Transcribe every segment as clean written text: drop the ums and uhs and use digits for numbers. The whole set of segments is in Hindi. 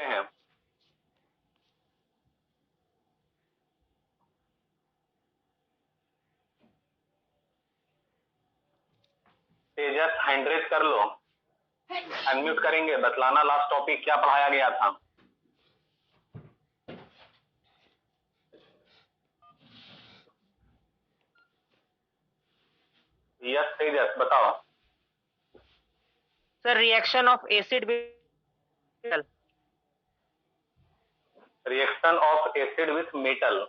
देखते हैं। तेजस हैंड रेज कर लो, अनम्यूट करेंगे, बतलाना लास्ट टॉपिक क्या पढ़ाया गया था। यस तेजस बताओ। Sir reaction of acid with reaction of acid with metal.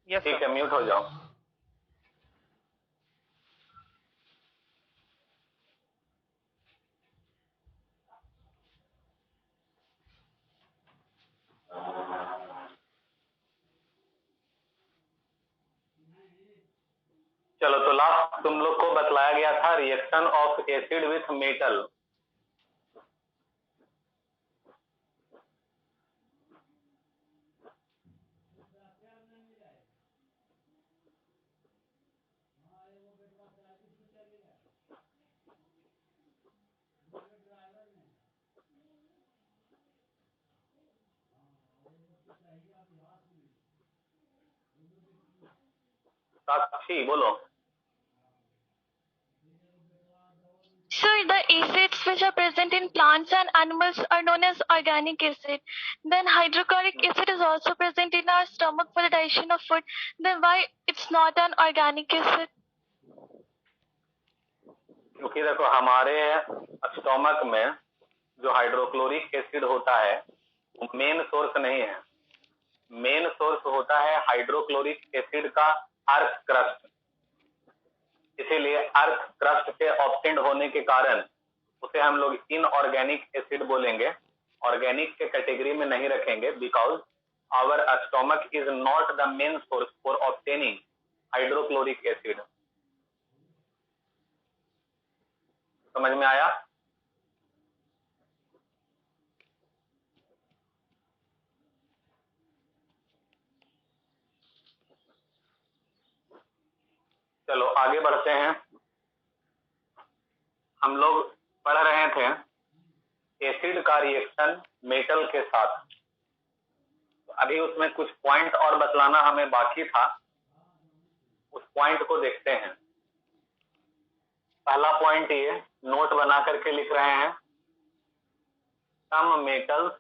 ठीक है, म्यूट हो जाओ। चलो, तो लास्ट तुम लोग को बतलाया गया था reaction of acid with metal. Sakshi बोलो। Sir, the acids which are present in plants and animals are known as organic acid. Then hydrochloric acid is also present in our stomach for the digestion of food. Then why it's not an organic acid? क्योंकि देखो हमारे स्टोमक में जो हाइड्रोक्लोरिक एसिड होता है वो मेन सोर्स नहीं है। मेन सोर्स होता है हाइड्रोक्लोरिक एसिड का अर्थ क्रस्ट। इसीलिए अर्थ क्रस्ट से ऑब्टेंड होने के कारण उसे हम लोग इनऑर्गेनिक एसिड बोलेंगे, ऑर्गेनिक के कैटेगरी में नहीं रखेंगे, because our stomach is not the main source for obtaining hydrochloric acid. समझ में आया? चलो आगे बढ़ते हैं। हम लोग पढ़ रहे थे एसिड का रिएक्शन मेटल के साथ। अभी उसमें कुछ पॉइंट और बतलाना हमें बाकी था, उस पॉइंट को देखते हैं। पहला पॉइंट ये नोट बना करके लिख रहे हैं, some metals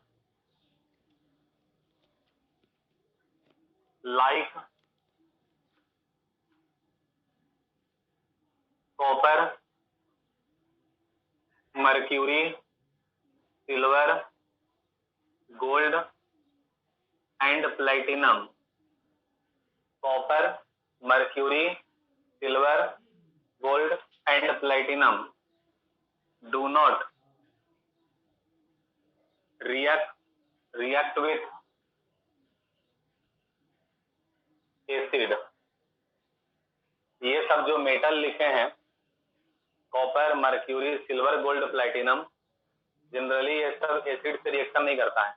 like copper, mercury, silver, gold and platinum. Copper, mercury, silver, gold and platinum do not react with acid। ये सब जो मेटल लिखे हैं copper, mercury, silver, gold, platinum, generally ये सब एसिड से रिएक्शन नहीं करता है।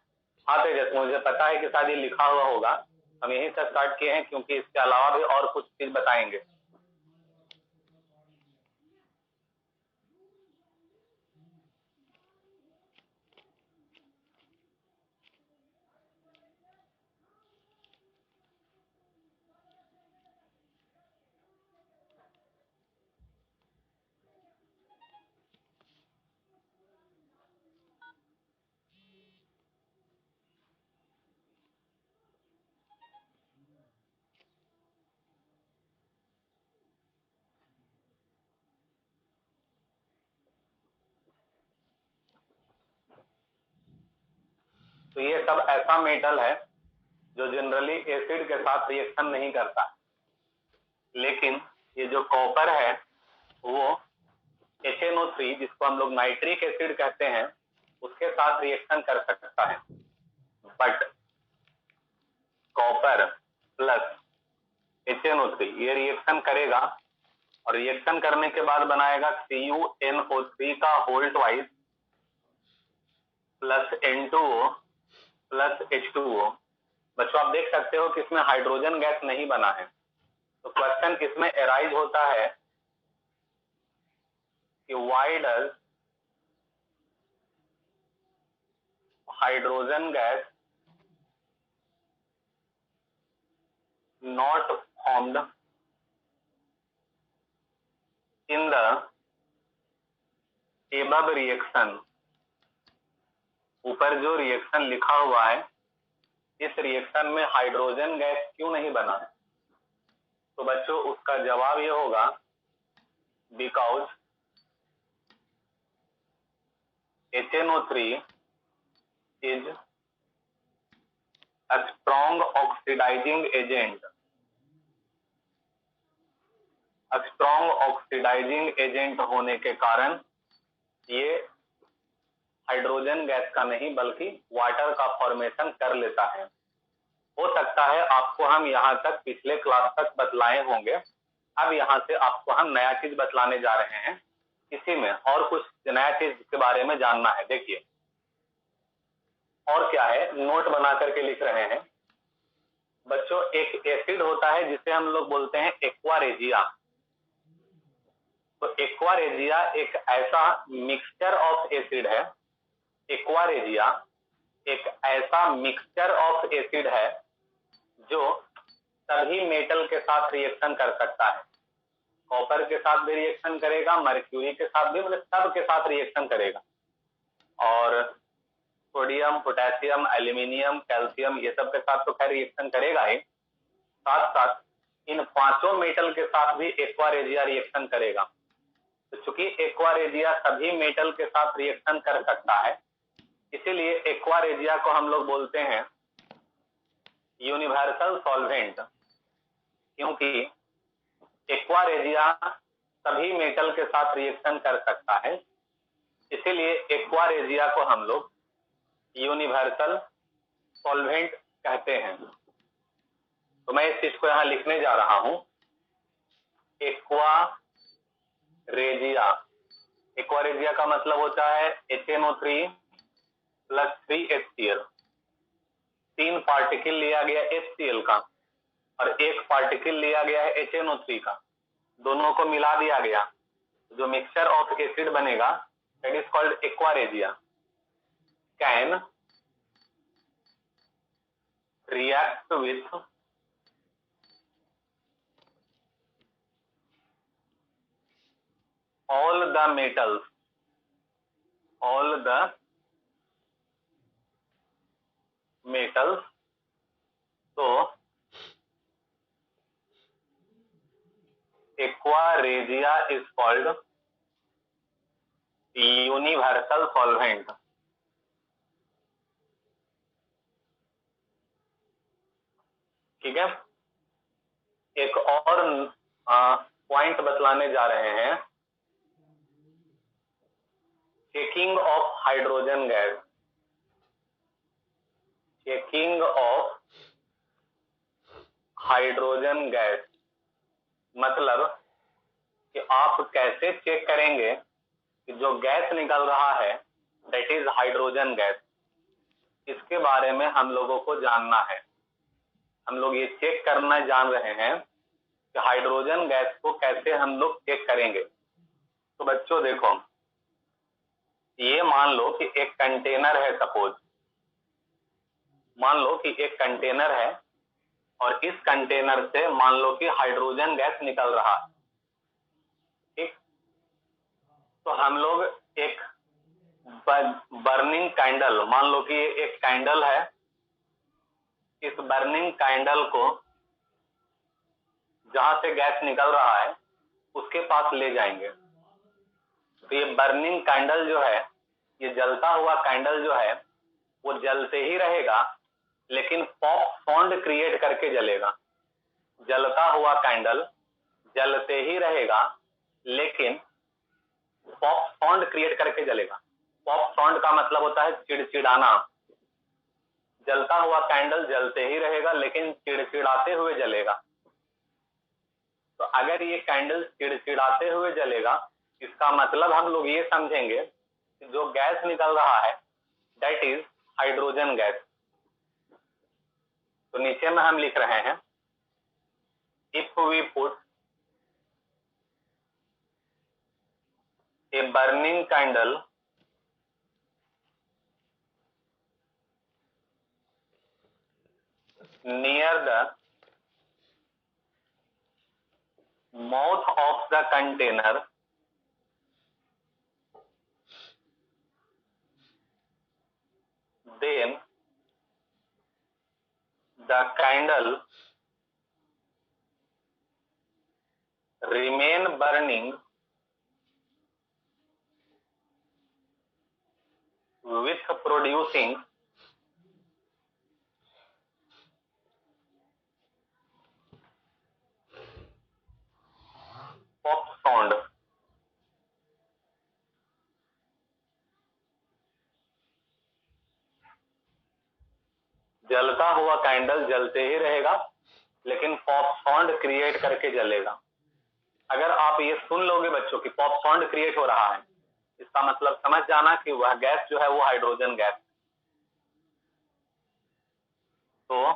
हाँ तेजस, मुझे पता है कि शायद ये लिखा हुआ होगा, हम यहीं से स्टार्ट किए हैं क्योंकि इसके अलावा भी और कुछ चीज बताएंगे। तो ये सब ऐसा मेटल है जो जनरली एसिड के साथ रिएक्शन नहीं करता, लेकिन ये जो कॉपर है वो HNO3 जिसको हम लोग नाइट्रिक एसिड कहते हैं उसके साथ रिएक्शन कर सकता है। बट कॉपर प्लस HNO3 ये रिएक्शन करेगा और रिएक्शन करने के बाद बनाएगा CuNO3 का whole twice plus N2O plus H2O। बच्चों आप देख सकते हो कि इसमें हाइड्रोजन गैस नहीं बना है। तो क्वेश्चन इसमें एराइज होता है कि why does hydrogen gas not formed in the above reaction, ऊपर जो रिएक्शन लिखा हुआ है इस रिएक्शन में हाइड्रोजन गैस क्यों नहीं बना? तो बच्चों उसका जवाब ये होगा because HNO3 is a strong oxidizing agent. Strong oxidising agent होने के कारण ये हाइड्रोजन गैस का नहीं बल्कि वाटर का फॉर्मेशन कर लेता है। हो सकता है आपको हम यहाँ तक पिछले क्लास तक बतलाए होंगे, अब यहाँ से आपको हम नया चीज बतलाने जा रहे हैं। इसी में और कुछ नया चीज के बारे में जानना है। देखिए और क्या है, नोट बना करके लिख रहे हैं बच्चों। एक एसिड होता है जिसे हम लोग बोलते हैं एक्वा रेजिया। तो एक्वा रेजिया एक ऐसा मिक्सचर ऑफ एसिड है, एक्वा रेजिया एक ऐसा मिक्सचर ऑफ एसिड है जो सभी मेटल के साथ रिएक्शन कर सकता है। कॉपर के साथ भी रिएक्शन करेगा, मर्क्यूरी के साथ भी, मतलब सब के साथ रिएक्शन करेगा। और सोडियम, पोटेशियम, एल्यूमिनियम, कैल्शियम ये सब के साथ तो खैर रिएक्शन करेगा ही, साथ साथ इन पांचों मेटल के साथ भी एक्वा रेजिया रिएक्शन करेगा। तो चूंकि एक्वा रेजिया सभी मेटल के साथ रिएक्शन कर सकता है, इसीलिए एक्वा रेजिया को हम लोग बोलते हैं यूनिवर्सल सॉल्वेंट, क्योंकि एक्वा रेजिया सभी मेटल के साथ रिएक्शन कर सकता है। इसीलिए एक्वा रेजिया को हम लोग यूनिवर्सल सॉल्वेंट कहते हैं। तो मैं इस चीज को यहां लिखने जा रहा हूं, एक्वा रेजिया। एक्वा रेजिया का मतलब होता है HNO3 प्लस 3HCl। 3 पार्टिकल लिया गया HCl का और 1 पार्टिकल लिया गया है HNO3 का, दोनों को मिला दिया गया, जो मिक्सचर ऑफ एसिड बनेगा that is called aqua regia. Can react with all the metals, all the metals। तो aqua regia is called universal solvent. ठीक है, एक और पॉइंट बतलाने जा रहे हैं, checking of hydrogen gas. Checking of hydrogen gas मतलब कि आप कैसे चेक करेंगे कि जो गैस निकल रहा है दैट इज हाइड्रोजन गैस। इसके बारे में हम लोगों को जानना है। हम लोग ये चेक करना जान रहे हैं कि हाइड्रोजन गैस को कैसे हम लोग चेक करेंगे। तो बच्चों देखो, ये मान लो कि एक कंटेनर है, सपोज मान लो कि एक कंटेनर है और इस कंटेनर से मान लो कि हाइड्रोजन गैस निकल रहा है। ठीक, तो हम लोग एक बर्निंग कैंडल, मान लो कि एक कैंडल है, इस बर्निंग कैंडल को जहां से गैस निकल रहा है उसके पास ले जाएंगे। तो ये बर्निंग कैंडल जो है, ये जलता हुआ कैंडल जो है वो जलते ही रहेगा लेकिन पॉप साउंड क्रिएट करके जलेगा। जलता हुआ कैंडल जलते ही रहेगा लेकिन पॉप साउंड क्रिएट करके जलेगा। पॉप साउंड का मतलब होता है चिड़चिड़ाना। जलता हुआ कैंडल जलते ही रहेगा लेकिन चिड़चिड़ाते हुए जलेगा। तो अगर ये कैंडल चिड़चिड़ाते हुए जलेगा, इसका मतलब हम लोग ये समझेंगे कि जो गैस निकल रहा है दैट इज हाइड्रोजन गैस। तो नीचे में हम लिख रहे हैं, if we put a burning candle near the mouth of the container, then the candle remain burning with producing pop sound. जलता हुआ कैंडल जलते ही रहेगा, लेकिन पॉप साउंड क्रिएट करके जलेगा। अगर आप ये सुन लोगे बच्चों कि पॉप साउंड क्रिएट हो रहा है, इसका मतलब समझ जाना कि वह गैस जो है वो हाइड्रोजन गैस। तो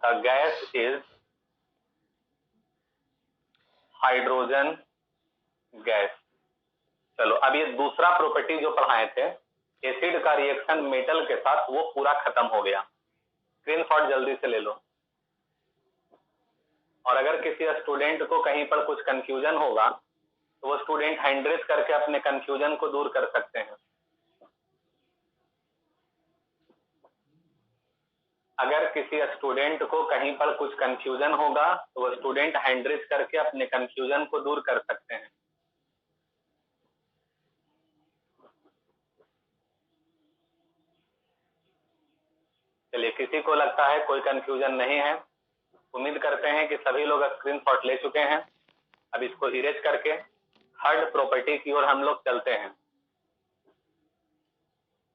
the gas is hydrogen gas. चलो अब ये दूसरा प्रॉपर्टी जो पढ़ाए थे, एसिड का रिएक्शन मेटल के साथ, वो पूरा खत्म हो गया। स्क्रीनशॉट जल्दी से ले लो। और अगर किसी स्टूडेंट को कहीं पर कुछ कंफ्यूजन होगा तो वो स्टूडेंट हैंड रेज करके अपने कंफ्यूजन को दूर कर सकते हैं। अगर किसी स्टूडेंट को कहीं पर कुछ कंफ्यूजन होगा तो वो स्टूडेंट हैंड रेज करके अपने कंफ्यूजन को दूर कर सकते हैं। चलिए, किसी को लगता है कोई कंफ्यूजन नहीं है? उम्मीद करते हैं कि सभी लोग स्क्रीनशॉट ले चुके हैं। अब इसको इरेज करके थर्ड प्रॉपर्टी की ओर हम लोग चलते हैं।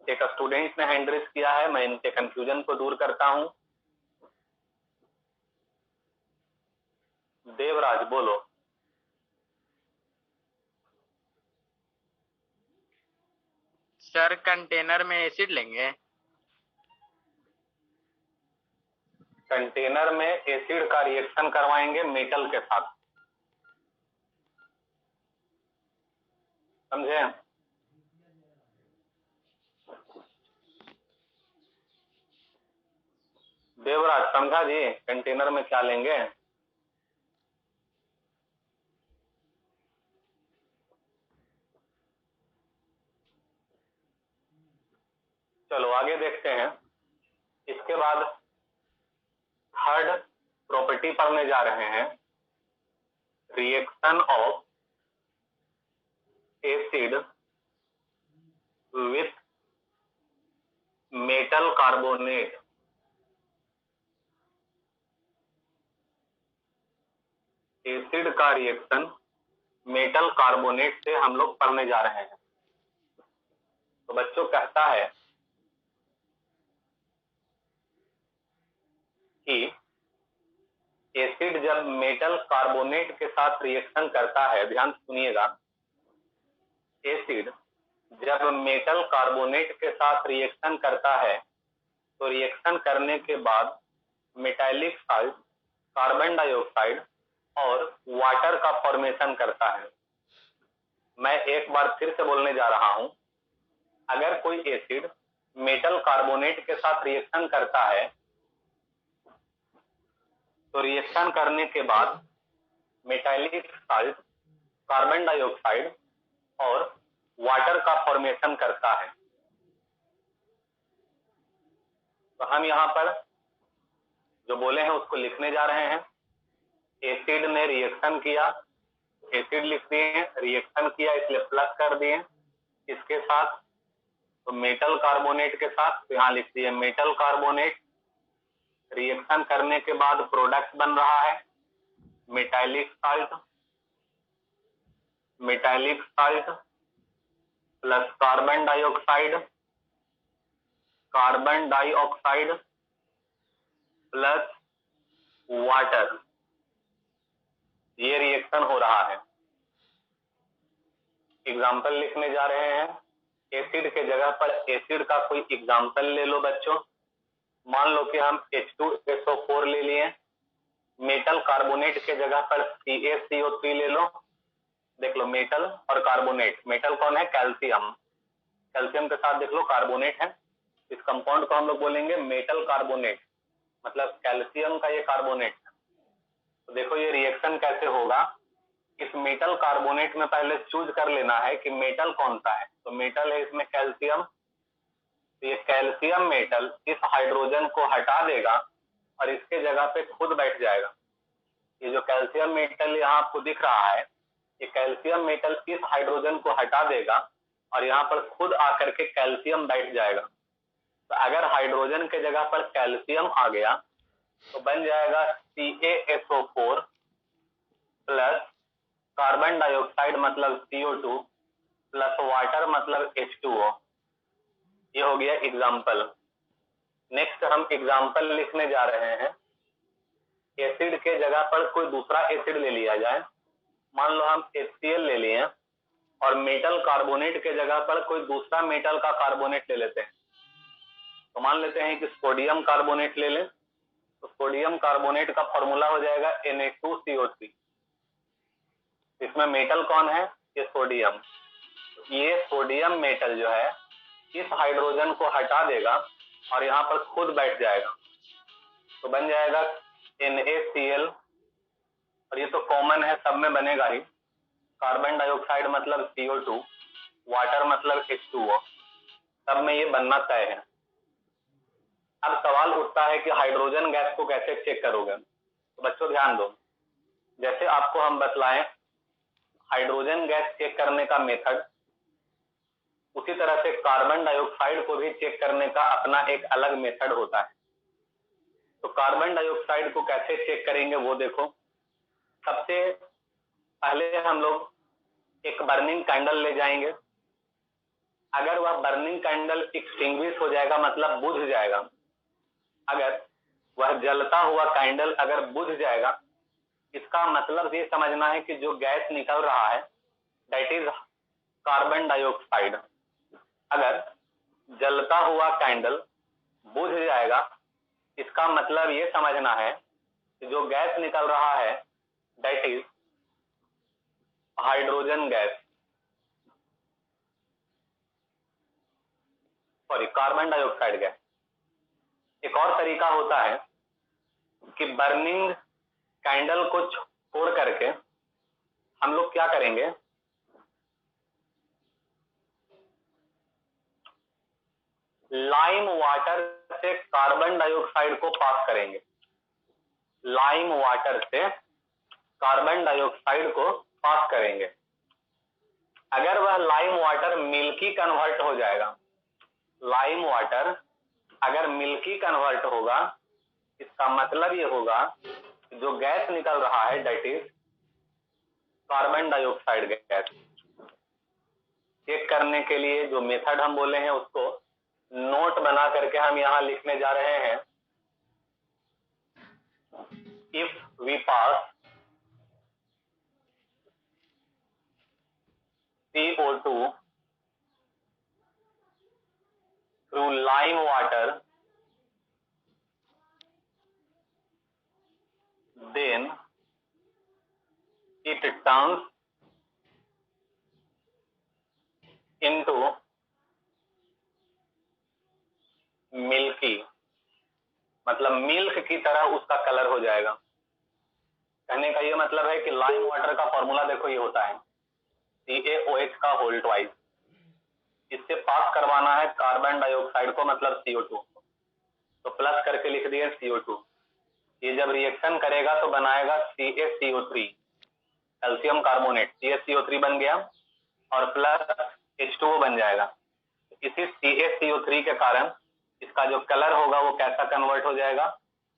एक स्टूडेंट ने हैंड रेज किया है, मैं इनके कंफ्यूजन को दूर करता हूं। देवराज बोलो। सर कंटेनर में एसिड लेंगे। कंटेनर में एसिड का रिएक्शन करवाएंगे मेटल के साथ, समझे? देवराज समझा जी कंटेनर में क्या लेंगे? चलो आगे देखते हैं। इसके बाद थर्ड प्रॉपर्टी पढ़ने जा रहे हैं, reaction of acid with metal carbonate. Acid का रिएक्शन मेटल कार्बोनेट से हम लोग पढ़ने जा रहे हैं। तो बच्चों कहता है कि एसिड जब मेटल कार्बोनेट के साथ रिएक्शन करता है, ध्यान सुनिएगा, एसिड जब मेटल कार्बोनेट के साथ रिएक्शन करता है तो रिएक्शन करने के बाद मेटालिक साल्ट, कार्बन डाइऑक्साइड और वाटर का फॉर्मेशन करता है। मैं एक बार फिर से बोलने जा रहा हूं, अगर कोई एसिड मेटल कार्बोनेट के साथ रिएक्शन करता है तो रिएक्शन करने के बाद मेटालिक साल्ट, कार्बन डाइऑक्साइड और वाटर का फॉर्मेशन करता है। तो हम यहां पर जो बोले हैं उसको लिखने जा रहे हैं। एसिड ने रिएक्शन किया, एसिड लिख दिए, रिएक्शन किया इसलिए प्लस कर दिए इसके साथ, तो मेटल कार्बोनेट के साथ, तो यहां लिख दिए मेटल कार्बोनेट। रिएक्शन करने के बाद प्रोडक्ट बन रहा है metallic salt, metallic salt plus carbon dioxide, carbon dioxide plus water, ये रिएक्शन हो रहा है। एग्जाम्पल लिखने जा रहे हैं। एसिड के जगह पर एसिड का कोई एग्जाम्पल ले लो बच्चों। मान लो कि हम H2SO4 ले लिए, मेटल कार्बोनेट के जगह पर CaCO3 ले लो। देख लो मेटल और कार्बोनेट, मेटल कौन है? कैल्शियम, कैल्शियम के साथ देख लो कार्बोनेट है। इस कंपाउंड को हम लोग बोलेंगे मेटल कार्बोनेट, मतलब कैल्शियम का ये कार्बोनेट है। तो देखो ये रिएक्शन कैसे होगा, इस मेटल कार्बोनेट में पहले चूज कर लेना है कि मेटल कौन सा है। तो मेटल है इसमें कैल्शियम, तो ये कैल्शियम मेटल इस हाइड्रोजन को हटा देगा और इसके जगह पे खुद बैठ जाएगा। ये जो कैल्शियम मेटल यहाँ आपको दिख रहा है, ये कैल्शियम मेटल इस हाइड्रोजन को हटा देगा और यहाँ पर खुद आकर के कैल्शियम बैठ जाएगा। तो अगर हाइड्रोजन के जगह पर कैल्शियम आ गया तो बन जाएगा CaSO4 प्लस कार्बन डाइऑक्साइड मतलब CO2 प्लस वाटर मतलब H2O। ये हो गया एग्जाम्पल। नेक्स्ट हम एग्जाम्पल लिखने जा रहे हैं। एसिड के जगह पर कोई दूसरा एसिड ले लिया जाए, मान लो हम HCl ले लिए और मेटल कार्बोनेट के जगह पर कोई दूसरा मेटल का कार्बोनेट ले लेते हैं। तो मान लेते हैं कि सोडियम कार्बोनेट ले लें, तो सोडियम कार्बोनेट का फॉर्मूला हो जाएगा Na2CO3। इसमें मेटल कौन है, ये सोडियम। ये सोडियम मेटल जो है इस हाइड्रोजन को हटा देगा और यहाँ पर खुद बैठ जाएगा, तो बन जाएगा NaCl, और ये तो कॉमन है, सब में बनेगा ही। कार्बन डाइऑक्साइड मतलब CO2, वाटर मतलब H2O, सब में ये बनना तय है। अब सवाल उठता है कि हाइड्रोजन गैस को कैसे चेक करोगे। तो बच्चों ध्यान दो, जैसे आपको हम बतलाएं हाइड्रोजन गैस चेक करने का मेथड, उसी तरह से कार्बन डाइऑक्साइड को भी चेक करने का अपना एक अलग मेथड होता है। तो कार्बन डाइऑक्साइड को कैसे चेक करेंगे वो देखो। सबसे पहले हम लोग एक बर्निंग कैंडल ले जाएंगे। अगर वह बर्निंग कैंडल एक्सटिंग्विश हो जाएगा मतलब बुझ जाएगा, अगर वह जलता हुआ कैंडल अगर बुझ जाएगा, इसका मतलब ये समझना है कि जो गैस निकल रहा है दैट इज कार्बन डाइऑक्साइड। अगर जलता हुआ कैंडल बुझ जाएगा, इसका मतलब ये समझना है कि जो गैस निकल रहा है that is hydrogen gas, sorry carbon dioxide gas. एक और तरीका होता है कि बर्निंग कैंडल को छोड़ करके हम लोग क्या करेंगे, लाइम वाटर से कार्बन डाइऑक्साइड को पास करेंगे। लाइम वाटर से कार्बन डाइऑक्साइड को पास करेंगे। अगर वह लाइम वाटर मिल्की कन्वर्ट हो जाएगा, लाइम वाटर अगर मिल्की कन्वर्ट होगा, इसका मतलब ये होगा कि जो गैस निकल रहा है that is carbon dioxide gas. Check करने के लिए जो मेथड हम बोले हैं उसको नोट बना करके हम यहां लिखने जा रहे हैं। If we pass CO2 through lime water, then it turns into milky, मतलब मिल्क की तरह उसका कलर हो जाएगा। कहने का ये मतलब है कि लाइम वाटर का फॉर्मूला देखो ये होता है CaOH का होल ट्वाइस। इससे पास करवाना है कार्बन डाइऑक्साइड को मतलब CO2, तो प्लस करके लिख दिए CO2। ये जब रिएक्शन करेगा तो बनाएगा CaCO3, कैल्शियम कार्बोनेट, CaCO3 बन गया और प्लस H2O बन जाएगा। इसी CaCO3 के कारण इसका जो कलर होगा वो कैसा कन्वर्ट हो जाएगा,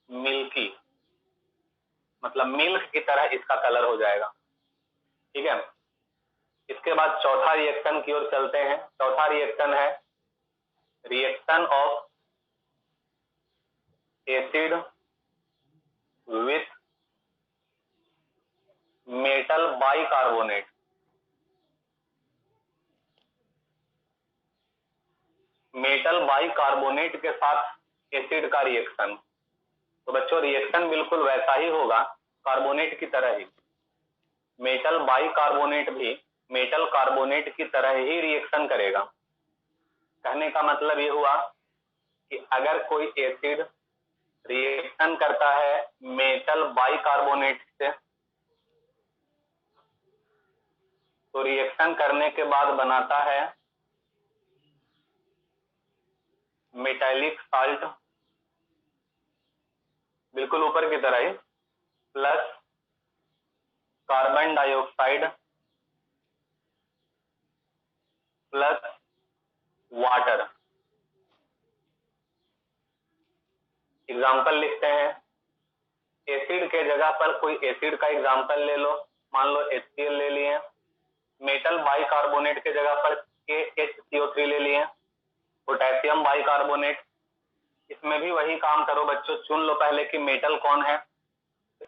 मिल्की, मतलब मिल्क की तरह इसका कलर हो जाएगा। ठीक है, इसके बाद चौथा रिएक्शन की ओर चलते हैं। चौथा रिएक्शन है reaction of acid with metal bicarbonate. Metal bicarbonate के साथ एसिड का रिएक्शन। तो बच्चों रिएक्शन बिल्कुल वैसा ही होगा, कार्बोनेट की तरह ही। मेटल बाइकार्बोनेट भी मेटल कार्बोनेट की तरह ही रिएक्शन करेगा। कहने का मतलब ये हुआ कि अगर कोई एसिड रिएक्शन करता है मेटल बाइकार्बोनेट से। तो रिएक्शन करने के बाद बनाता है मेटालिक साल्ट, बिल्कुल ऊपर की तरह ही, plus carbon dioxide plus water. Example लिखते हैं। एसिड के जगह पर कोई एसिड का एग्जाम्पल ले लो, मान लो HCl ले लिए। मेटल बाइकार्बोनेट के जगह पर KHCO3 ले लिए। पोटेशियम बाइकार्बोनेट, इसमें भी वही काम करो बच्चों, चुन लो पहले कि मेटल कौन है।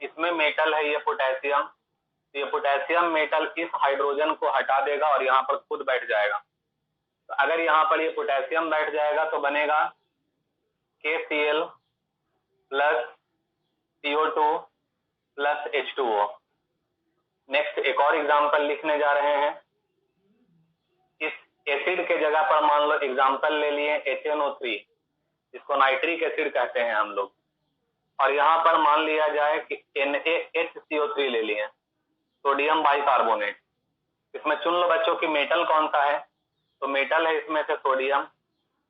इसमें मेटल है ये पोटेशियम। ये पोटेशियम मेटल इस हाइड्रोजन को हटा देगा और यहाँ पर खुद बैठ जाएगा। तो अगर यहाँ पर ये पोटेशियम बैठ जाएगा तो बनेगा KCl plus CO2 plus H2O। Next एक और एग्जाम्पल लिखने जा रहे हैं। इस एसिड के जगह पर मान लो एग्जाम्पल ले लिए HNO3, जिसको नाइट्रिक एसिड कहते हैं हम लोग, और यहाँ पर मान लिया जाए कि NaHCO3 ले लिए, सोडियम बाइकार्बोनेट। इसमें चुन लो बच्चों कि मेटल कौन सा है। तो मेटल है इसमें से सोडियम।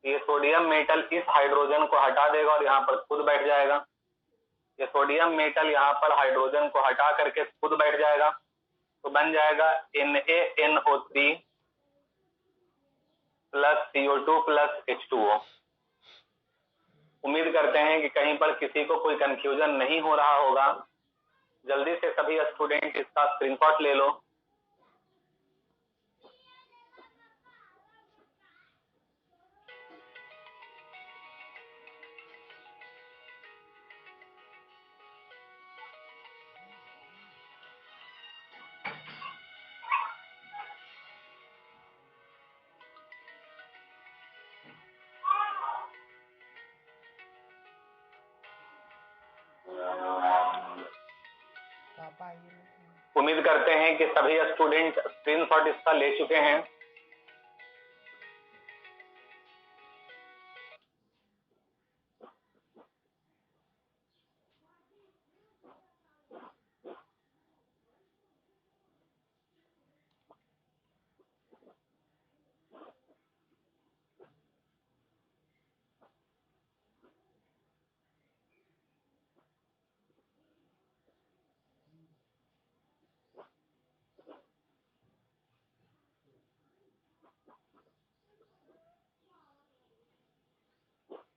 ये सोडियम मेटल इस हाइड्रोजन को हटा देगा और यहाँ पर खुद बैठ जाएगा। ये सोडियम मेटल यहाँ पर हाइड्रोजन को हटा करके खुद बैठ जाएगा, तो बन जाएगा NaNO3 plus CO2 plus H2O। उम्मीद करते हैं कि कहीं पर किसी को कोई कंफ्यूजन नहीं हो रहा होगा। जल्दी से सभी स्टूडेंट इसका स्क्रीनशॉट ले लो। उम्मीद करते हैं कि सभी स्टूडेंट स्क्रीनशॉट इसका ले चुके हैं।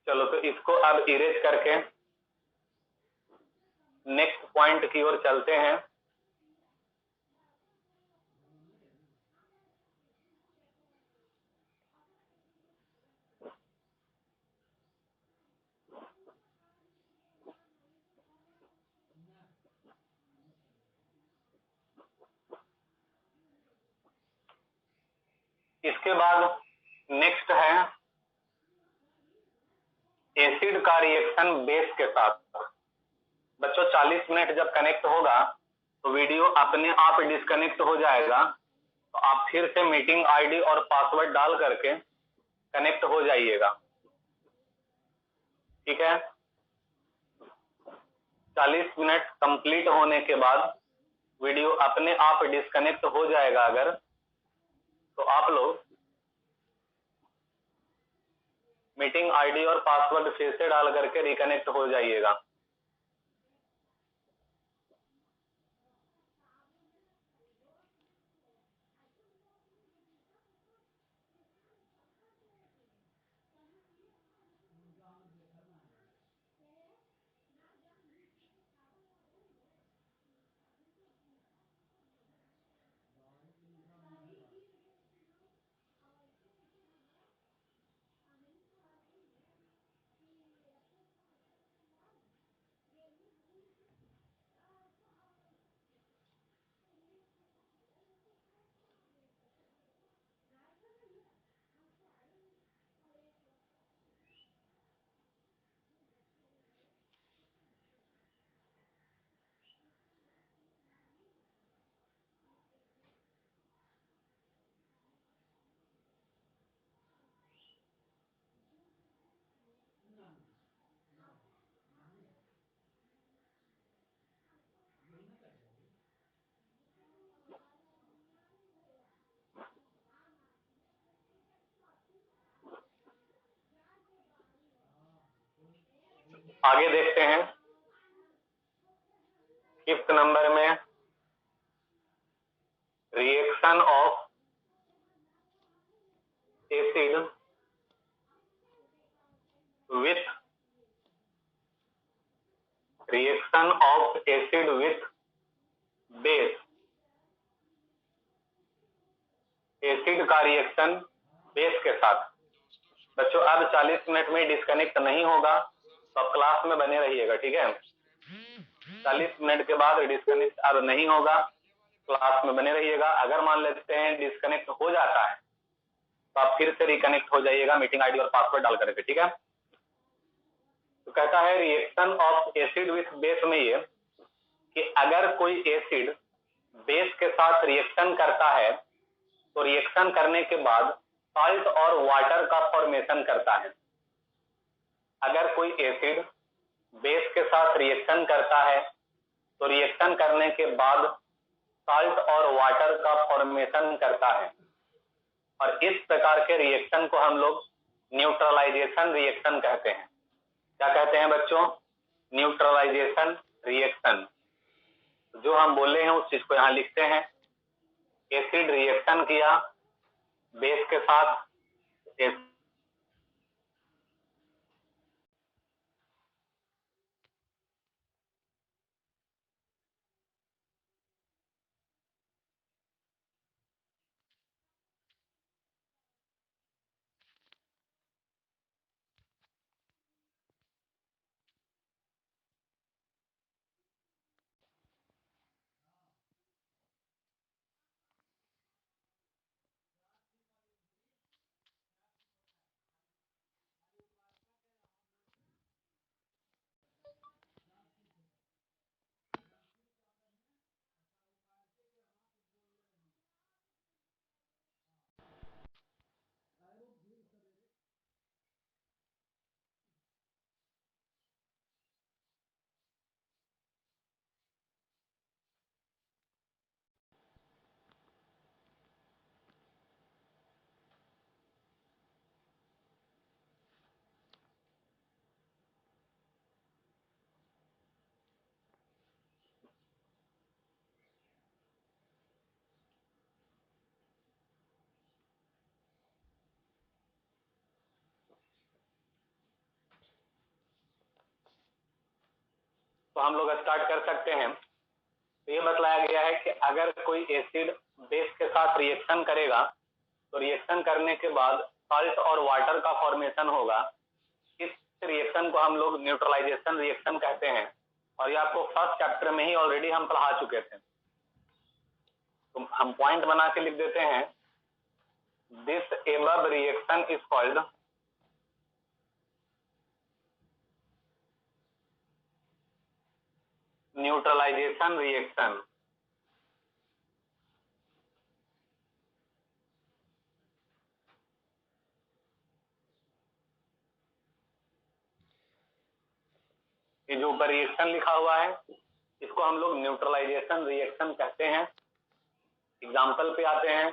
चलो तो इसको अब इरेज करके नेक्स्ट पॉइंट की ओर चलते हैं। इसके बाद नेक्स्ट है एसिड का रिएक्शन बेस के साथ। बच्चों 40 मिनट जब कनेक्ट होगा तो वीडियो अपने आप डिस्कनेक्ट हो जाएगा, तो आप फिर से मीटिंग आईडी और पासवर्ड डाल करके कनेक्ट हो जाइएगा, ठीक है। 40 मिनट कंप्लीट होने के बाद वीडियो अपने आप डिस्कनेक्ट हो जाएगा अगर, तो आप लोग मीटिंग आईडी और पासवर्ड फिर से डाल करके रिकनेक्ट हो जाइएगा। आगे देखते हैं 5th नंबर में reaction of acid with base. Acid का रिएक्शन बेस के साथ। बच्चों अब 40 मिनट में डिस्कनेक्ट नहीं होगा, तो अब क्लास में बने रहिएगा, ठीक है। 40 मिनट के बाद डिस्कनेक्ट अब नहीं होगा, क्लास में बने रहिएगा। अगर मान लेते हैं डिस्कनेक्ट हो जाता है तो आप फिर से रिकनेक्ट हो जाइएगा मीटिंग आईडी और पासवर्ड डाल करके, ठीक है। तो कहता है reaction of acid with base में ये कि अगर कोई एसिड बेस के साथ रिएक्शन करता है तो रिएक्शन करने के बाद साल्ट और वाटर का फॉर्मेशन करता है। अगर कोई एसिड बेस के साथ रिएक्शन करता है तो रिएक्शन करने के बाद साल्ट और वाटर का फॉर्मेशन करता है, और इस प्रकार के रिएक्शन को हम लोग न्यूट्रलाइजेशन रिएक्शन कहते हैं। क्या कहते हैं बच्चों? Neutralisation reaction. जो हम बोले हैं उस चीज को यहां लिखते हैं। एसिड रिएक्शन किया बेस के साथ, तो हम लोग स्टार्ट कर सकते हैं। तो ये बतलाया गया है कि अगर कोई एसिड बेस के साथ रिएक्शन करेगा तो रिएक्शन करने के बाद साल्ट और वाटर का फॉर्मेशन होगा। इस रिएक्शन को हम लोग न्यूट्रलाइजेशन रिएक्शन कहते हैं, और ये आपको फर्स्ट चैप्टर में ही ऑलरेडी हम पढ़ा चुके थे। तो हम पॉइंट बना के लिख देते हैं, this above reaction is called neutralisation reaction. ये जो ऊपर रिएक्शन लिखा हुआ है इसको हम लोग न्यूट्रलाइजेशन रिएक्शन कहते हैं। एग्जाम्पल पे आते हैं।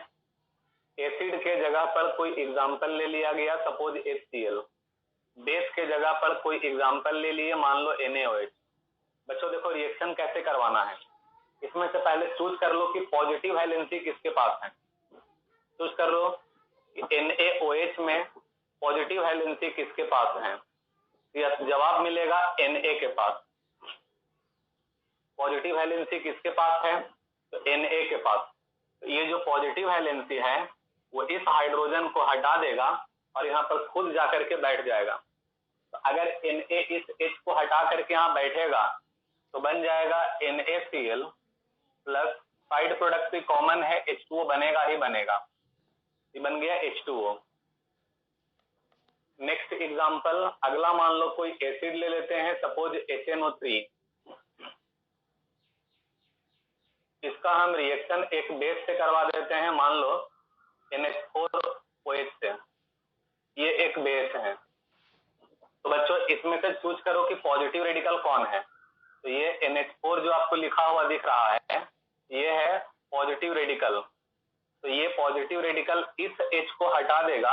एसिड के जगह पर कोई एग्जाम्पल ले लिया गया, सपोज HCl। बेस के जगह पर कोई एग्जाम्पल ले लिए, मान लो NaOH। बच्चों देखो रिएक्शन कैसे करवाना है। इसमें से पहले चूज कर लो कि पॉजिटिव वैलेंसी किसके पास है। चूज कर लो कि NaOH में पॉजिटिव वैलेंसी किसके पास है। जवाब मिलेगा Na के पास। पॉजिटिव वैलेंसी किसके पास है? तो Na के पास। तो ये जो पॉजिटिव वैलेंसी है वो इस हाइड्रोजन को हटा देगा और यहाँ पर खुद जाकर के बैठ जाएगा। तो अगर Na इस H को हटा करके यहाँ बैठेगा तो बन जाएगा NaCl प्लस साइड प्रोडक्ट भी कॉमन है, H2O बनेगा ही बनेगा। ये बन गया H2O। नेक्स्ट एग्जांपल, अगला मान लो कोई एसिड ले लेते हैं, सपोज HNO3। इसका हम रिएक्शन एक बेस से करवा देते हैं, मान लो NH4OH से। ये एक बेस है। तो बच्चों इसमें से चूज करो कि पॉजिटिव रेडिकल कौन है। तो ये NH4 जो आपको लिखा हुआ दिख रहा है ये है पॉजिटिव रेडिकल। तो ये पॉजिटिव रेडिकल इस H को हटा देगा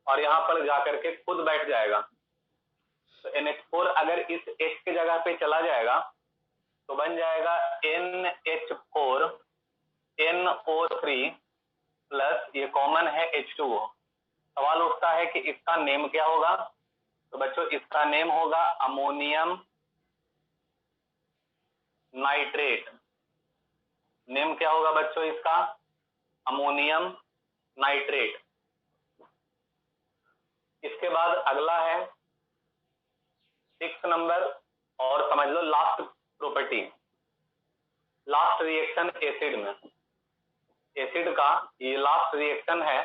और यहाँ पर जाकर के खुद बैठ जाएगा। तो NH4 अगर इस H की जगह पे चला जाएगा तो बन जाएगा NH4 NO3 प्लस ये कॉमन है H2O। सवाल उठता है कि इसका नेम क्या होगा? तो बच्चों इसका नेम होगा अमोनियम नाइट्रेट। नेम क्या होगा बच्चों इसका? Ammonium nitrate. इसके बाद अगला है 6 नंबर, और समझ लो last property, last reaction acid में। एसिड का ये लास्ट रिएक्शन है।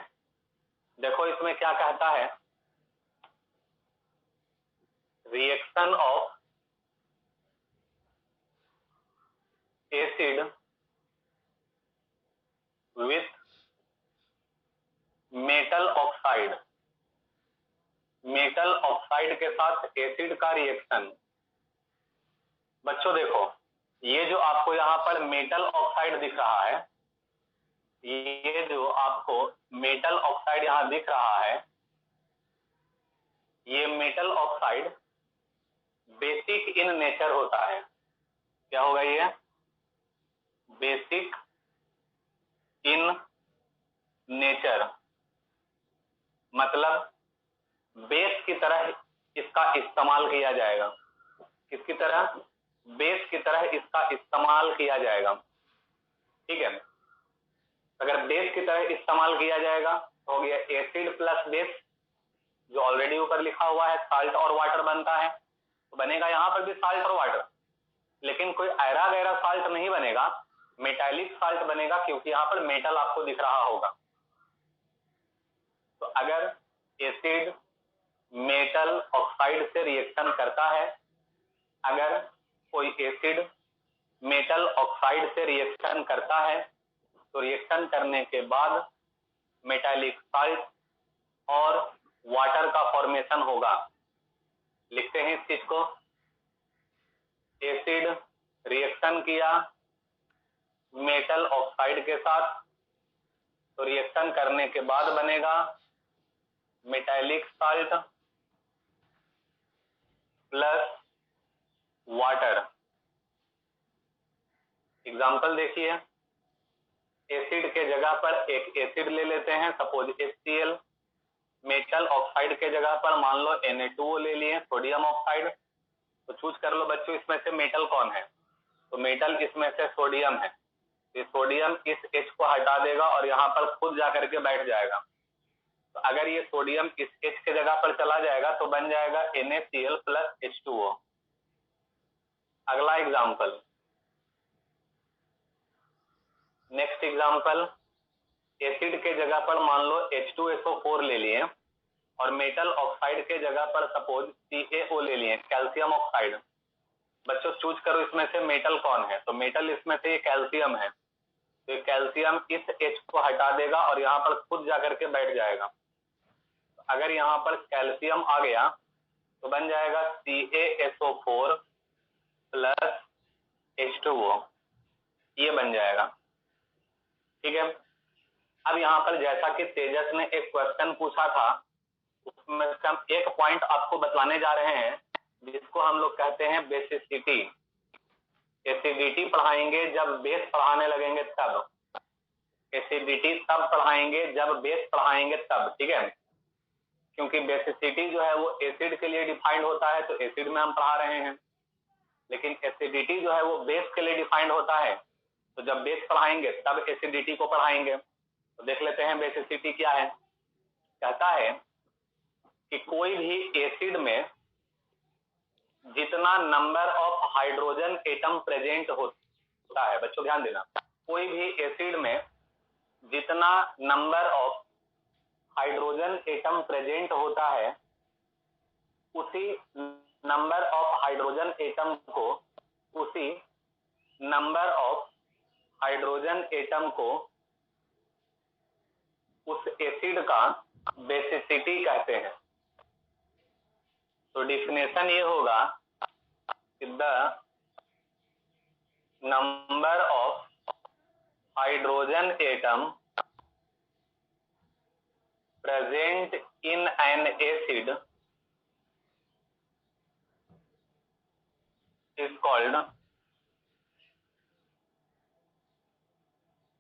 देखो इसमें क्या कहता है, reaction of acid with metal oxide. Metal oxide के साथ एसिड का रिएक्शन। बच्चों देखो ये जो आपको यहाँ पर मेटल ऑक्साइड दिख रहा है, ये जो आपको मेटल ऑक्साइड यहाँ दिख रहा है, ये metal oxide basic in nature होता है। क्या होगा ये? बेसिक इन नेचर, मतलब बेस की तरह इसका इस्तेमाल किया जाएगा। किसकी तरह? बेस की तरह इसका इस्तेमाल किया जाएगा। ठीक है, अगर बेस की तरह इस्तेमाल किया जाएगा तो हो गया एसिड प्लस बेस, जो ऑलरेडी ऊपर लिखा हुआ है साल्ट और वाटर बनता है, तो बनेगा यहां पर भी साल्ट और वाटर, लेकिन कोई ऐरा गैरा साल्ट नहीं बनेगा, मेटालिक साल्ट बनेगा, क्योंकि यहां पर मेटल आपको दिख रहा होगा। तो अगर एसिड मेटल ऑक्साइड से रिएक्शन करता है, अगर कोई एसिड मेटल ऑक्साइड से रिएक्शन करता है तो रिएक्शन करने के बाद मेटालिक साल्ट और वाटर का फॉर्मेशन होगा। लिखते हैं इस चीज को, एसिड रिएक्शन किया मेटल ऑक्साइड के साथ, तो रिएक्शन करने के बाद बनेगा metallic salt plus water. Example देखिए, एसिड के जगह पर एक एसिड ले लेते हैं, सपोज HCl। मेटल ऑक्साइड के जगह पर मान लो Na2O ले लिए, सोडियम ऑक्साइड। तो चूज कर लो बच्चों इसमें से मेटल कौन है, तो मेटल इसमें से सोडियम है। ये सोडियम इस H को हटा देगा और यहाँ पर खुद जाकर के बैठ जाएगा। तो अगर ये सोडियम इस H के जगह पर चला जाएगा तो बन जाएगा NaCl प्लस H2O। अगला एग्जाम्पल, नेक्स्ट एग्जाम्पल, एसिड के जगह पर मान लो H2SO4 ले लिए और मेटल ऑक्साइड के जगह पर सपोज CaO ले लिए, कैल्शियम ऑक्साइड। बच्चों चूज करो इसमें से मेटल कौन है, तो मेटल इसमें से कैल्शियम है। तो कैल्शियम इस H को हटा देगा और यहाँ पर खुद जाकर के बैठ जाएगा। तो अगर यहाँ पर कैल्शियम आ गया तो बन जाएगा CaSO4 प्लस H2O, ये बन जाएगा। ठीक है, अब यहाँ पर जैसा कि तेजस ने एक क्वेश्चन पूछा था, उसमें से हम एक पॉइंट आपको बतलाने जा रहे हैं जिसको हम लोग कहते हैं बेसिसिटी। एसिडिटी पढ़ाएंगे जब बेस पढ़ाने लगेंगे तब, एसिडिटी तब पढ़ाएंगे जब बेस पढ़ाएंगे तब। ठीक है, क्योंकि बेसिसिटी जो है वो एसिड के लिए डिफाइंड होता है, तो एसिड में हम पढ़ा रहे हैं, लेकिन एसिडिटी जो है वो बेस के लिए डिफाइंड होता है, तो जब बेस पढ़ाएंगे तब एसिडिटी को पढ़ाएंगे। तो देख लेते हैं बेसिसिटी क्या है। कहता है कि कोई भी एसिड में जितना number of hydrogen atom present होता है, बच्चों ध्यान देना, कोई भी एसिड में जितना number of hydrogen atom present होता है, उसी नंबर ऑफ हाइड्रोजन एटम को, उसी नंबर ऑफ हाइड्रोजन एटम को उस एसिड का बेसिसिटी कहते हैं। तो डिफिनेशन ये होगा कि the number of hydrogen atom present in an acid is called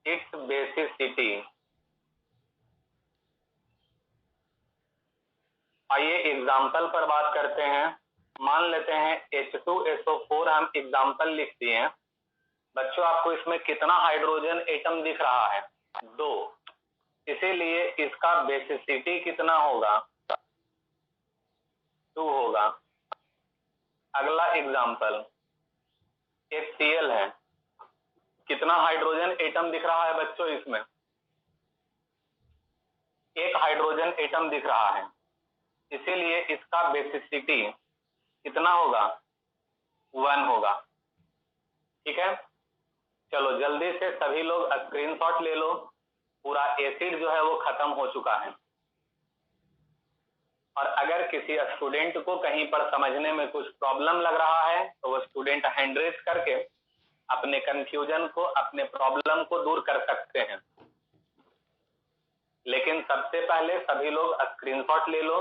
its basicity. आइए एग्जाम्पल पर बात करते हैं। मान लेते हैं H2SO4 हम एग्जाम्पल लिख दिए हैं। बच्चों आपको इसमें कितना हाइड्रोजन एटम दिख रहा है? 2। इसीलिए इसका बेसिसिटी कितना होगा? 2 होगा। अगला एग्जाम्पल HCl है। कितना हाइड्रोजन एटम दिख रहा है बच्चों इसमें? 1 हाइड्रोजन एटम दिख रहा है। इसीलिए इसका बेसिसिटी कितना होगा? 1 होगा। ठीक है, चलो जल्दी से सभी लोग स्क्रीनशॉट ले लो। पूरा एसिड जो है वो खत्म हो चुका है। और अगर किसी स्टूडेंट को कहीं पर समझने में कुछ प्रॉब्लम लग रहा है तो वो स्टूडेंट हैंड रेज करके अपने कंफ्यूजन को, अपने प्रॉब्लम को दूर कर सकते हैं। लेकिन सबसे पहले सभी लोग स्क्रीनशॉट ले लो,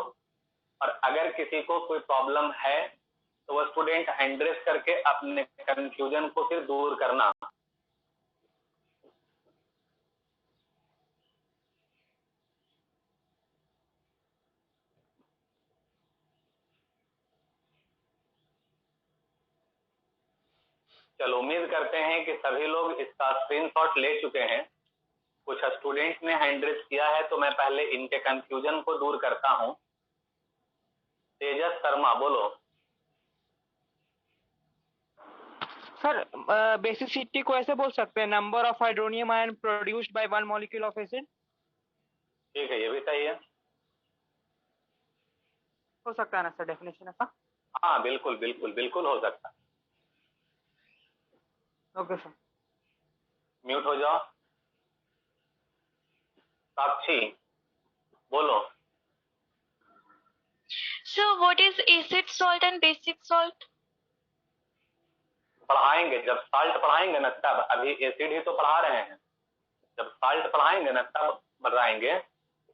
और अगर किसी को कोई प्रॉब्लम है तो वो स्टूडेंट हैंड रेज करके अपने कंफ्यूजन को फिर दूर करना। चलो उम्मीद करते हैं कि सभी लोग इसका स्क्रीनशॉट ले चुके हैं। कुछ स्टूडेंट ने हैंड रेज किया है तो मैं पहले इनके कंफ्यूजन को दूर करता हूं। तेजस शर्मा बोलो। सर बेसिसिटी को ऐसे बोल सकते हैं, number of hydronium ion produced by one molecule of acid. ठीक है, ये भी सही है। हो सकता है ना सर डेफिनेशन ऐसा? हाँ बिल्कुल बिल्कुल बिल्कुल हो सकता है। Okay sir. म्यूट हो जाओ। साक्षी बोलो। So what is acid salt and basic salt? पढ़ाएंगे जब साल्ट पढ़ाएंगे ना तब। अभी एसिड ही तो पढ़ा रहे हैं। जब साल्ट पढ़ाएंगे ना तब बताएंगे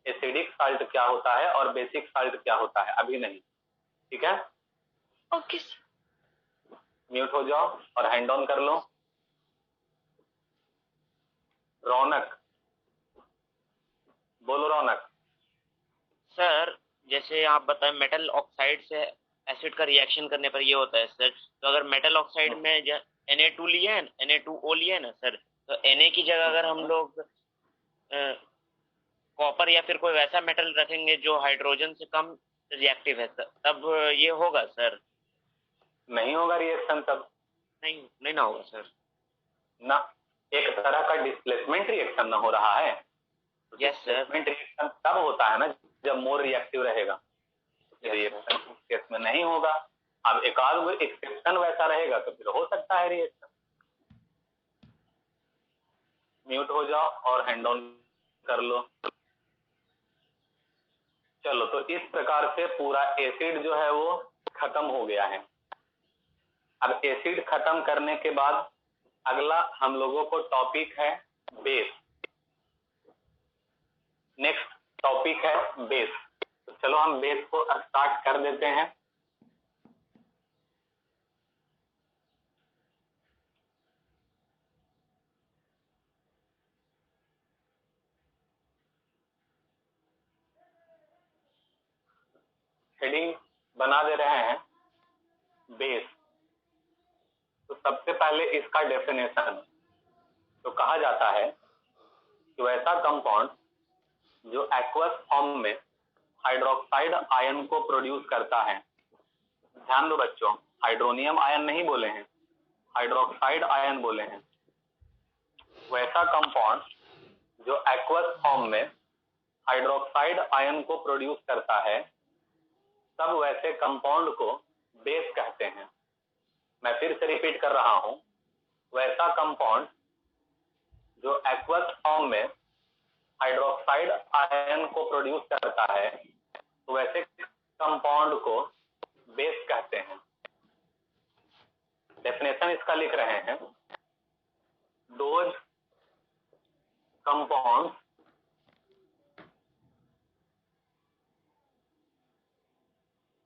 एसिडिक साल्ट क्या होता है और बेसिक साल्ट क्या होता है, अभी नहीं। ठीक है, Okay. म्यूट हो जाओ और हैंड ऑन कर लो। रौनक बोलो। रौनक सर जैसे आप बताएं मेटल ऑक्साइड से एसिड का रिएक्शन करने पर ये होता है सर। तो अगर मेटल ऑक्साइड में Na2 लिए है, Na2O लिए है ना सर, तो Na की जगह अगर हम लोग कॉपर या फिर कोई वैसा मेटल रखेंगे जो हाइड्रोजन से कम रिएक्टिव है सर, तब ये होगा सर? नहीं होगा रिएक्शन तब। नहीं ना होगा सर ना, एक तरह का डिस्प्लेसमेंट रिएक्शन ना हो रहा है। Yes sir. डिस्प्लेसमेंट रिएक्शन तब होता है ना जब मोर रिएक्टिव रहेगा। रिएक्शन केस में नहीं होगा। अब एक आध एक्सेप्शन वैसा रहेगा तो फिर हो सकता है रिएक्शन। म्यूट हो जाओ और हैंड ऑन कर लो। चलो तो इस प्रकार से पूरा एसिड जो है वो खत्म हो गया है। अब एसिड खत्म करने के बाद अगला हम लोगों को टॉपिक है बेस। नेक्स्ट टॉपिक है बेस। तो चलो हम बेस को स्टार्ट कर देते हैं। हेडिंग बना दे रहे हैं बेस। तो सबसे पहले इसका डेफिनेशन। तो कहा जाता है कि वैसा कंपाउंड जो एक्वस फॉर्म में हाइड्रोक्साइड आयन को प्रोड्यूस करता है। ध्यान दो बच्चों, हाइड्रोनियम आयन नहीं बोले हैं, हाइड्रोक्साइड आयन बोले हैं। वैसा कंपाउंड जो एक्वस फॉर्म में हाइड्रोक्साइड आयन को प्रोड्यूस करता है, तब वैसे कंपाउंड को बेस कहते हैं। मैं फिर से रिपीट कर रहा हूं, वैसा कंपाउंड जो एक्वस फॉर्म में हाइड्रोक्साइड आयन को प्रोड्यूस करता है, तो वैसे कंपाउंड को बेस कहते हैं। डेफिनेशन इसका लिख रहे हैं, those compound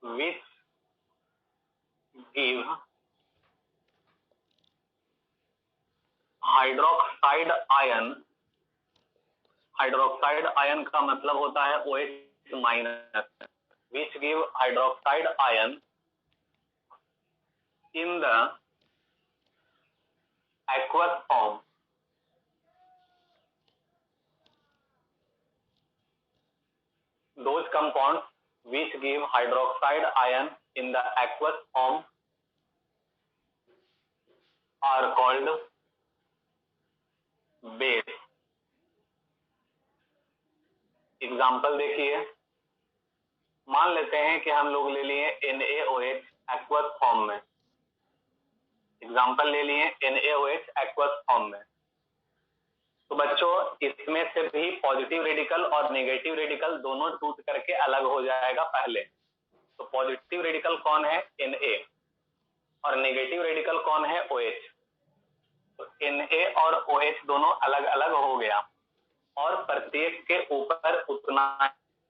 which give hydroxide ion, hydroxide ion का मतलब होता है OH minus, which give hydroxide ion in the aqueous form. Those compounds which give hydroxide ion in the aqueous form are called base. Example देखिए, मान लेते हैं कि हम लोग ले लिए NaOH एक्वस फॉर्म में, एग्जाम्पल ले लिए NaOH एक्वस फॉर्म में। तो बच्चों इसमें से भी पॉजिटिव रेडिकल और नेगेटिव रेडिकल दोनों टूट करके अलग हो जाएगा पहले। तो पॉजिटिव रेडिकल कौन है? Na, और नेगेटिव रेडिकल कौन है? OH। तो Na और OH दोनों अलग अलग हो गया, और प्रत्येक के ऊपर उतना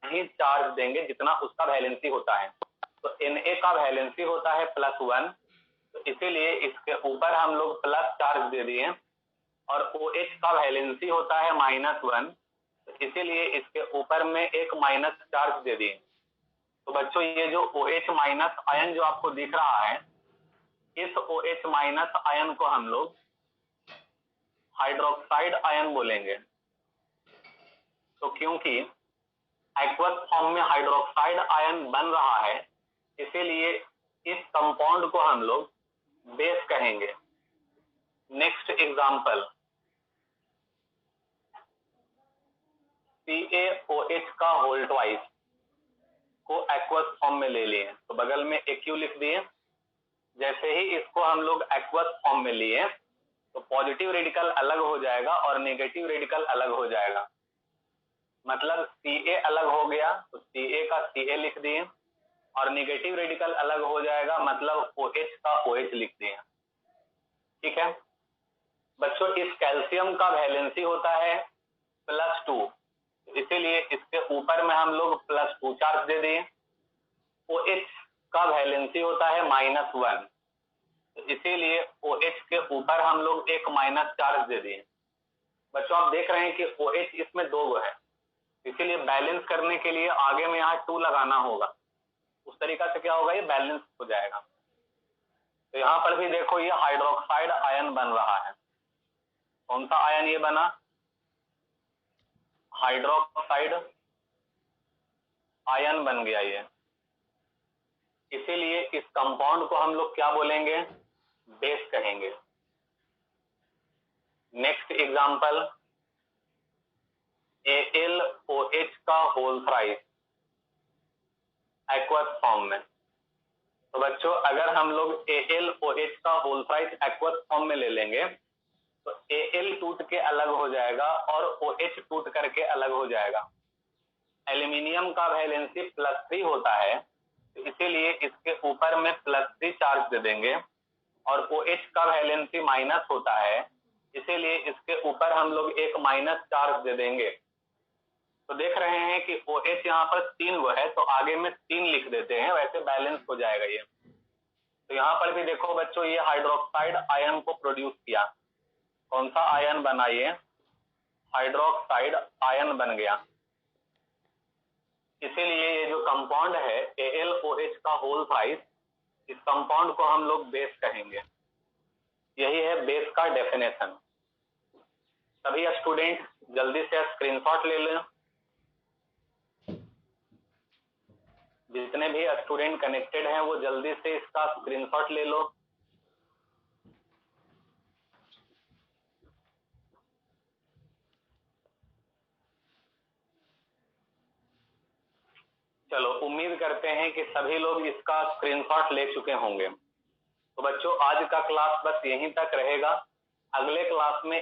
ही चार्ज देंगे जितना उसका वैलेंसी होता है। तो Na का वैलेंसी होता है +1, तो इसीलिए इसके ऊपर हम लोग प्लस चार्ज दे दिए, और OH का वैलेंसी होता है -1, तो इसीलिए इसके ऊपर में एक माइनस चार्ज दे दिए। तो बच्चों ये जो OH माइनस आयन जो आपको दिख रहा है, इस OH माइनस आयन को हम लोग हाइड्रोक्साइड आयन बोलेंगे। तो क्योंकि एक्वस फॉर्म में हाइड्रोक्साइड आयन बन रहा है, इसीलिए इस कंपाउंड को हम लोग बेस कहेंगे। नेक्स्ट एग्जांपल, CaOH का होल ट्वाइस को एक्वस फॉर्म में ले लिए, तो बगल में AQ लिख दिए। जैसे ही इसको हम लोग एक्वस फॉर्म में लिए तो पॉजिटिव रेडिकल अलग हो जाएगा और नेगेटिव रेडिकल अलग हो जाएगा, मतलब Ca अलग हो गया तो Ca का Ca लिख दिए, और नेगेटिव रेडिकल अलग हो जाएगा मतलब OH का OH लिख दिए। ठीक है बच्चों, इस कैल्शियम का वैलेंसी होता है +2, इसीलिए इसके ऊपर में हम लोग +2 चार्ज दे दिए। OH का वैलेंसी होता है -1, इसीलिए OH के ऊपर हम लोग एक माइनस चार्ज दे दिए। बच्चों आप देख रहे हैं कि OH इसमें 2 है, इसीलिए बैलेंस करने के लिए आगे में यहाँ 2 लगाना होगा, उस तरीका से क्या होगा, ये बैलेंस हो जाएगा। तो यहाँ पर भी देखो ये हाइड्रोक्साइड आयन बन रहा है। कौन सा आयन ये बना? हाइड्रोक्साइड आयन बन गया ये, इसीलिए इस कंपाउंड को हम लोग क्या बोलेंगे? बेस कहेंगे। नेक्स्ट एग्जांपल, AlOH का होल थ्राइस एक्वस फॉर्म में। तो बच्चों अगर हम लोग AlOH का होल थ्राइस एक्वस फॉर्म में ले लेंगे तो Al टूट के अलग हो जाएगा और OH टूट करके अलग हो जाएगा। एल्यूमिनियम का वैलेंसी +3 होता है, तो इसीलिए इसके ऊपर में +3 चार्ज दे देंगे, और OH का वैलेंसी माइनस होता है, इसीलिए इसके ऊपर हम लोग एक माइनस चार्ज दे देंगे। तो देख रहे हैं कि OH यहाँ पर 3 वो है, तो आगे में 3 लिख देते हैं, वैसे बैलेंस हो जाएगा ये। तो यहाँ पर भी देखो बच्चों ये हाइड्रोक्साइड आयन को प्रोड्यूस किया। कौन सा आयन बना? ये हाइड्रोक्साइड आयन बन गया। इसीलिए ये जो कंपाउंड है AlOH का होल थ्राइस, इस कंपाउंड को हम लोग बेस कहेंगे। यही है बेस का डेफिनेशन। सभी स्टूडेंट जल्दी से स्क्रीनशॉट ले लें। जितने भी स्टूडेंट कनेक्टेड हैं वो जल्दी से इसका स्क्रीनशॉट ले लो। चलो उम्मीद करते हैं कि सभी लोग इसका स्क्रीनशॉट ले चुके होंगे। तो बच्चों आज का क्लास बस यहीं तक रहेगा। अगले क्लास में